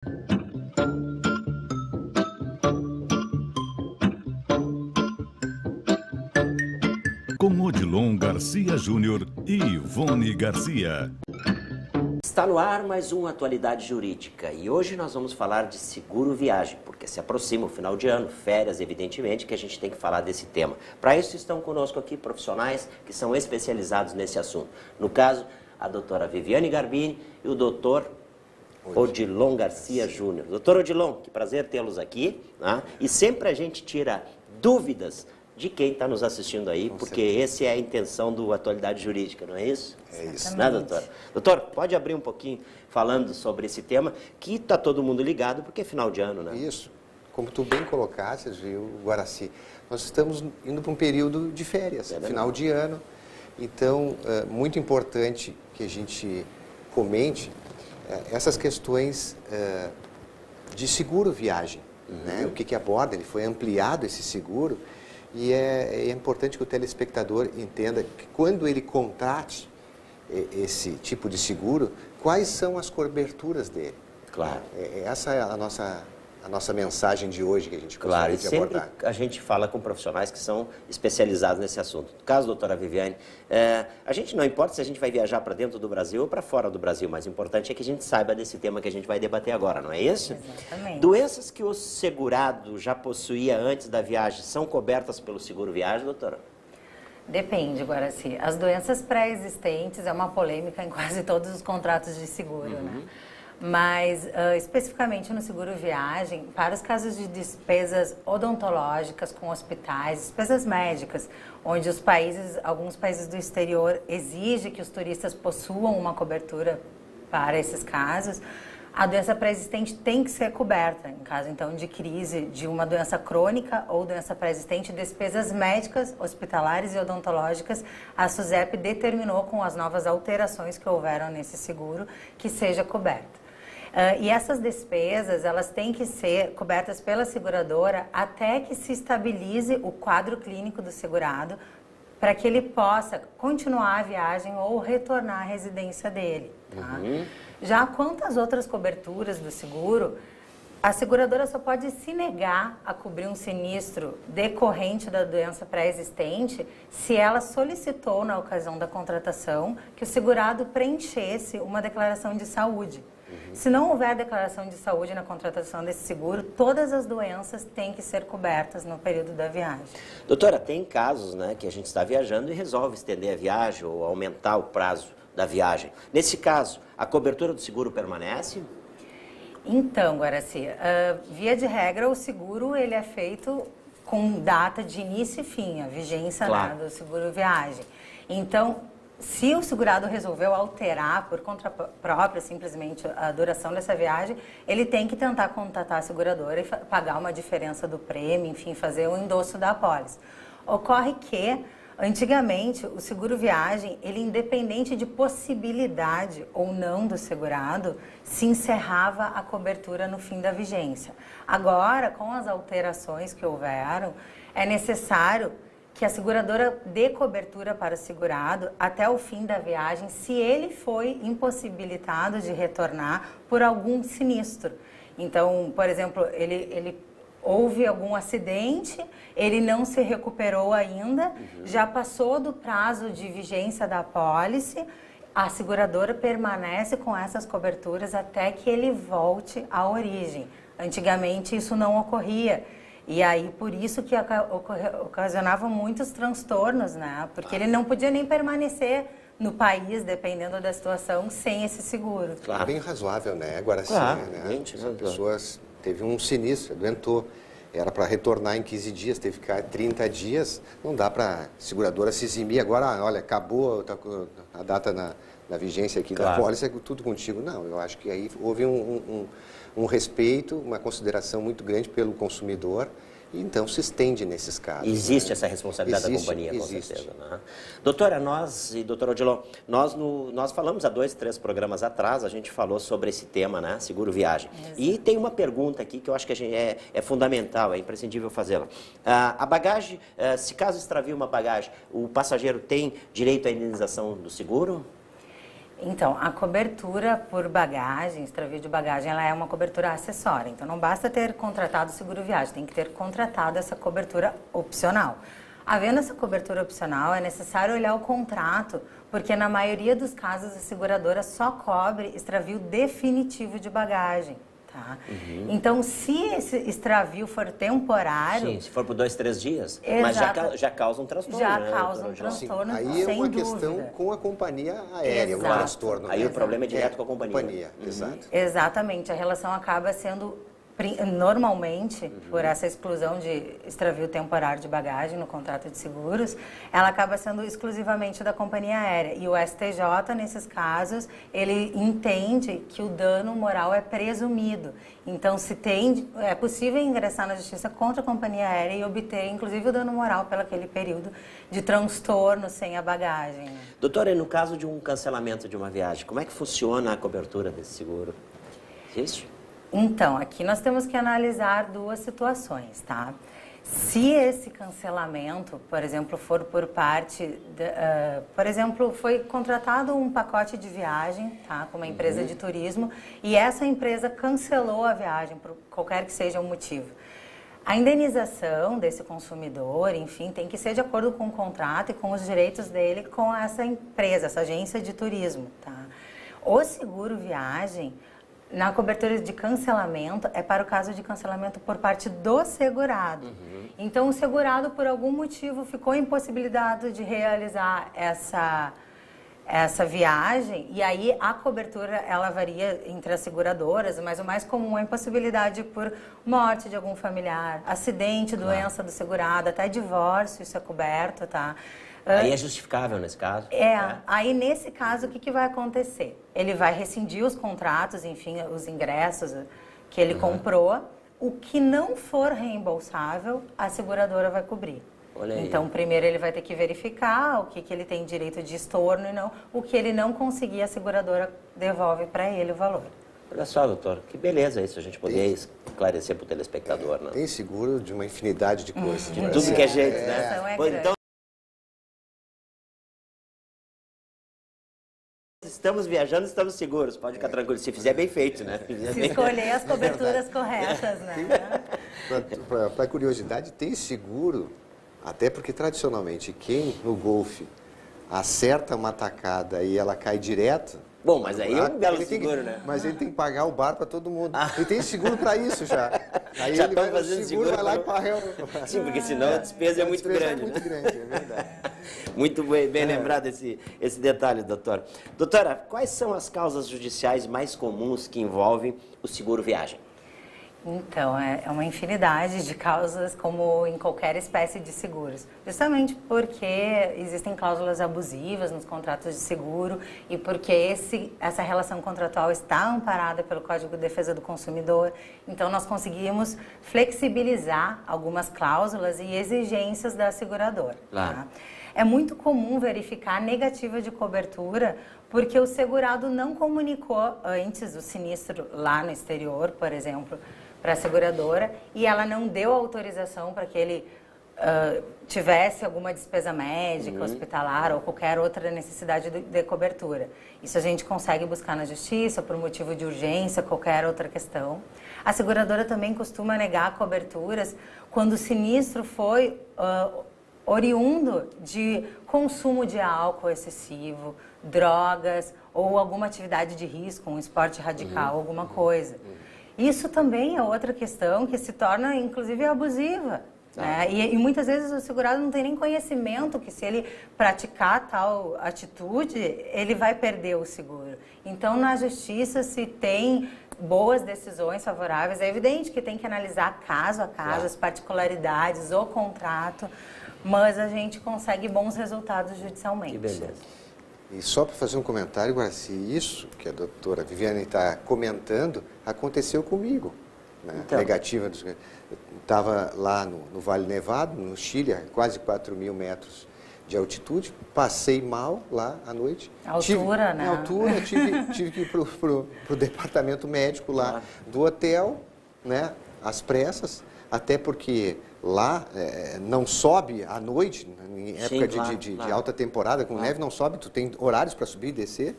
Com Odilon Garcia Júnior e Ivone Garcia. Está no ar mais uma Atualidade Jurídica e hoje nós vamos falar de seguro viagem, porque se aproxima o final de ano, férias, evidentemente, que a gente tem que falar desse tema. Para isso estão conosco aqui profissionais que são especializados nesse assunto. No caso, a doutora Viviane Garbini e o doutor Odilon Garcia Júnior. Doutor Odilon, que prazer tê-los aqui, né? E sempre a gente tira dúvidas de quem está nos assistindo aí, porque essa é a intenção do Atualidade Jurídica, não é isso? É isso. Né, doutor? Doutor, pode abrir um pouquinho falando sobre esse tema, que está todo mundo ligado, porque é final de ano, né? Isso. Como tu bem colocaste, viu, Guaraci, nós estamos indo para um período de férias, final de ano. Então, é muito importante que a gente comente essas questões de seguro viagem. Né? O que aborda, ele foi ampliado esse seguro. E é importante que o telespectador entenda que quando ele contrate esse tipo de seguro, quais são as coberturas dele. Claro. Essa é a nossa mensagem de hoje que a gente gostaria de abordar. Sempre a gente fala com profissionais que são especializados nesse assunto. No caso, doutora Viviane, a gente não importa se a gente vai viajar para dentro do Brasil ou para fora do Brasil, mas o importante é que a gente saiba desse tema que a gente vai debater agora, não é isso? Exatamente. Doenças que o segurado já possuía antes da viagem são cobertas pelo seguro viagem, doutora? Depende, Guaraci. As doenças pré-existentes é uma polêmica em quase todos os contratos de seguro, né? Mas, especificamente no seguro viagem, para os casos de despesas odontológicas com hospitais, despesas médicas, onde alguns países do exterior exigem que os turistas possuam uma cobertura para esses casos, a doença pré-existente tem que ser coberta. Em caso, então, de crise de uma doença crônica ou doença pré-existente, despesas médicas, hospitalares e odontológicas, a SUSEP determinou com as novas alterações que houveram nesse seguro que seja coberta. E essas despesas, elas têm que ser cobertas pela seguradora até que se estabilize o quadro clínico do segurado para que ele possa continuar a viagem ou retornar à residência dele. Tá? Já quanto às outras coberturas do seguro, a seguradora só pode se negar a cobrir um sinistro decorrente da doença pré-existente se ela solicitou, na ocasião da contratação, que o segurado preenchesse uma declaração de saúde. Se não houver declaração de saúde na contratação desse seguro, todas as doenças têm que ser cobertas no período da viagem. Doutora, tem casos, né, que a gente está viajando e resolve estender a viagem ou aumentar o prazo da viagem. Nesse caso, a cobertura do seguro permanece? Então, Guaraci, via de regra, o seguro ele é feito com data de início e fim, a vigência, claro, né, do seguro viagem. Então, se o segurado resolveu alterar por conta própria, simplesmente, a duração dessa viagem, ele tem que tentar contatar a seguradora e pagar uma diferença do prêmio, enfim, fazer o endosso da apólice. Ocorre que, antigamente, o seguro viagem, ele, independente de possibilidade ou não do segurado, se encerrava a cobertura no fim da vigência. Agora, com as alterações que houveram, é necessário que a seguradora dê cobertura para o segurado até o fim da viagem, se ele foi impossibilitado de retornar por algum sinistro. Então, por exemplo, ele houve algum acidente, ele não se recuperou ainda, já passou do prazo de vigência da apólice, a seguradora permanece com essas coberturas até que ele volte à origem. Antigamente isso não ocorria. E aí, por isso que ocasionava muitos transtornos, né? Porque ele não podia nem permanecer no país, dependendo da situação, sem esse seguro. Claro. Bem razoável, né? Agora sim, claro, né? As pessoas teve um sinistro, adoentou, era para retornar em 15 dias, teve que ficar 30 dias, não dá para a seguradora se eximir. Agora, olha, acabou a data na vigência aqui da pólice, é tudo contigo. Não, eu acho que aí houve um respeito, uma consideração muito grande pelo consumidor, e então se estende nesses casos. Existe essa responsabilidade da companhia, com certeza. Né? Doutora, nós e doutor Odilon, nós falamos há 2, 3 programas atrás, a gente falou sobre esse tema, né, seguro viagem. Exato. E tem uma pergunta aqui que eu acho que é fundamental, é imprescindível fazê-la. A bagagem, se caso extravie uma bagagem, o passageiro tem direito à indenização do seguro? Então, a cobertura por bagagem, extravio de bagagem, ela é uma cobertura acessória. Então, não basta ter contratado o seguro viagem, tem que ter contratado essa cobertura opcional. Havendo essa cobertura opcional, é necessário olhar o contrato, porque na maioria dos casos a seguradora só cobre extravio definitivo de bagagem. Tá? Então, se esse extravio for temporário... Sim, se for por 2, 3 dias, Exato. mas já causa um transtorno. Já né, causa um doutora Jo? transtorno, Aí é sem uma dúvida. questão com a companhia aérea, o Exato. transtorno. Aí né? o problema é direto com a companhia. Exato. Exatamente, a relação acaba sendo, normalmente, por essa exclusão de extravio temporário de bagagem no contrato de seguros, ela acaba sendo exclusivamente da companhia aérea. E o STJ, nesses casos, ele entende que o dano moral é presumido. Então, é possível ingressar na justiça contra a companhia aérea e obter, inclusive, o dano moral pelo aquele período de transtorno sem a bagagem. Doutora, e no caso de um cancelamento de uma viagem, como é que funciona a cobertura desse seguro? Existe? Então, aqui nós temos que analisar duas situações, tá? Se esse cancelamento, por exemplo, for por parte, por exemplo, foi contratado um pacote de viagem, tá, com uma empresa de turismo, e essa empresa cancelou a viagem, por qualquer que seja o motivo. A indenização desse consumidor, enfim, tem que ser de acordo com o contrato e com os direitos dele com essa empresa, essa agência de turismo, tá? O seguro viagem, na cobertura de cancelamento, é para o caso de cancelamento por parte do segurado. Então, o segurado, por algum motivo, ficou impossibilitado de realizar essa viagem, e aí a cobertura, ela varia entre as seguradoras, mas o mais comum é a impossibilidade por morte de algum familiar, acidente, doença do segurado, até divórcio, isso é coberto, tá? Aí é justificável nesse caso? Aí nesse caso, o que vai acontecer? Ele vai rescindir os contratos, enfim, os ingressos que ele comprou. O que não for reembolsável, a seguradora vai cobrir. Olha aí. Então, primeiro ele vai ter que verificar o que ele tem direito de estorno e não. O que ele não conseguir, a seguradora devolve para ele o valor. Olha só, doutor, que beleza isso, a gente poder esclarecer para o telespectador, né? Tem seguro de uma infinidade de coisas. De tudo que é jeito, né? Então, Pois, então, estamos viajando, estamos seguros. Pode ficar tranquilo, se fizer bem feito, né? Se escolher as coberturas corretas, né? Para curiosidade, tem seguro, até porque tradicionalmente quem no golfe acerta uma tacada e ela cai direto... Bom, mas aí é um belo seguro, né? Mas ele tem que pagar o bar para todo mundo. E tem seguro para isso já. Aí Já ele vai estão no fazendo seguro, vai lá e paga. Sim, porque senão a despesa é muito grande, É muito né? grande, é verdade. Muito bem lembrado esse detalhe, doutor. Doutora, quais são as causas judiciais mais comuns que envolvem o seguro viagem? Então, é uma infinidade de causas, como em qualquer espécie de seguros. Justamente porque existem cláusulas abusivas nos contratos de seguro e porque essa relação contratual está amparada pelo Código de Defesa do Consumidor. Então, nós conseguimos flexibilizar algumas cláusulas e exigências da seguradora. Claro. Tá? É muito comum verificar a negativa de cobertura porque o segurado não comunicou antes o sinistro lá no exterior, por exemplo, para a seguradora, e ela não deu autorização para que ele tivesse alguma despesa médica, hospitalar ou qualquer outra necessidade de cobertura. Isso a gente consegue buscar na justiça por motivo de urgência, qualquer outra questão. A seguradora também costuma negar coberturas quando o sinistro foi oriundo de consumo de álcool excessivo, drogas ou alguma atividade de risco, um esporte radical, alguma coisa. Isso também é outra questão que se torna, inclusive, abusiva. Né? E muitas vezes o segurado não tem nem conhecimento que se ele praticar tal atitude, ele vai perder o seguro. Então, na justiça, se tem boas decisões favoráveis, é evidente que tem que analisar caso a caso, as particularidades, o contrato, mas a gente consegue bons resultados judicialmente. Que beleza. E só para fazer um comentário, Guaraci, isso que a doutora Viviane está comentando aconteceu comigo. Né? Então. Negativa. Estava lá no Vale Nevado, no Chile, a quase 4.000 metros de altitude. Passei mal lá à noite. Altura, né? Na altura, tive que ir para o departamento médico lá do hotel, né? Às pressas, até porque lá não sobe à noite, em época de alta temporada, com neve não sobe, tu tem horários para subir e descer.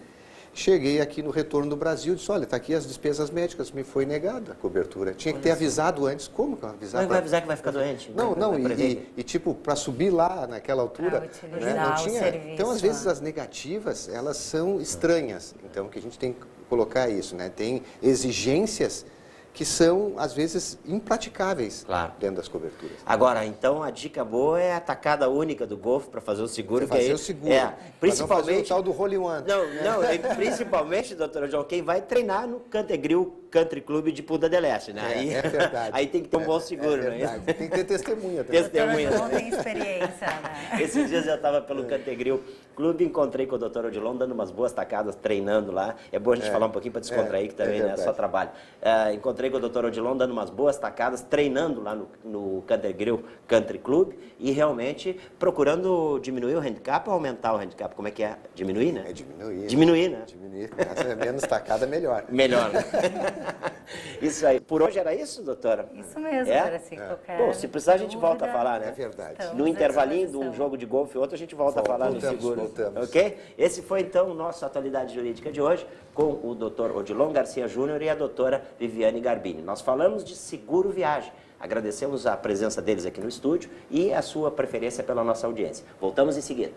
Cheguei aqui no retorno do Brasil e disse, olha, está aqui as despesas médicas, me foi negada a cobertura. Tinha que ter avisado antes. Como que eu avisar? Não vai avisar que vai ficar doente? Não, e tipo, para subir lá naquela altura, não tinha. Serviço, então, às vezes, as negativas, elas são estranhas. Então, que a gente tem que colocar isso, né? Tem exigências que são, às vezes, impraticáveis dentro das coberturas. Agora, então, a dica boa é a tacada única do Golf para fazer o seguro. Fazer o seguro. Principalmente... Não fazer o tal do Holy One. Não, principalmente, doutor João, quem vai treinar no Cantegril Country Club de Punta del Este, né? É verdade. Aí tem que ter um bom seguro, né? Tem que ter testemunha também. Testemunha. Não tem experiência, né? Esses dias eu estava pelo Cantegril Clube, encontrei com o doutor Odilon dando umas boas tacadas, treinando lá. É bom a gente falar um pouquinho para descontrair, que também não é só trabalho. Encontrei com o doutor Odilon dando umas boas tacadas, treinando lá no Cantegril Country Club e realmente procurando diminuir o handicap ou aumentar o handicap. Como é que é? Diminuir, né? É diminuir. Diminuir, né? Diminuir. Menos tacada, melhor. Melhor, né? Isso aí. Por hoje era isso, doutora? Isso mesmo, era assim que eu quero. Bom, se precisar a gente volta a falar, né? É verdade. Então, No intervalinho de um jogo de golfe e outro, a gente volta a falar no seguro. Voltamos. Ok? Esse foi, então, o nosso Atualidade Jurídica de hoje, com o doutor Odilon Garcia Júnior e a doutora Viviane Garbini. Nós falamos de seguro viagem. Agradecemos a presença deles aqui no estúdio e a sua preferência pela nossa audiência. Voltamos em seguida.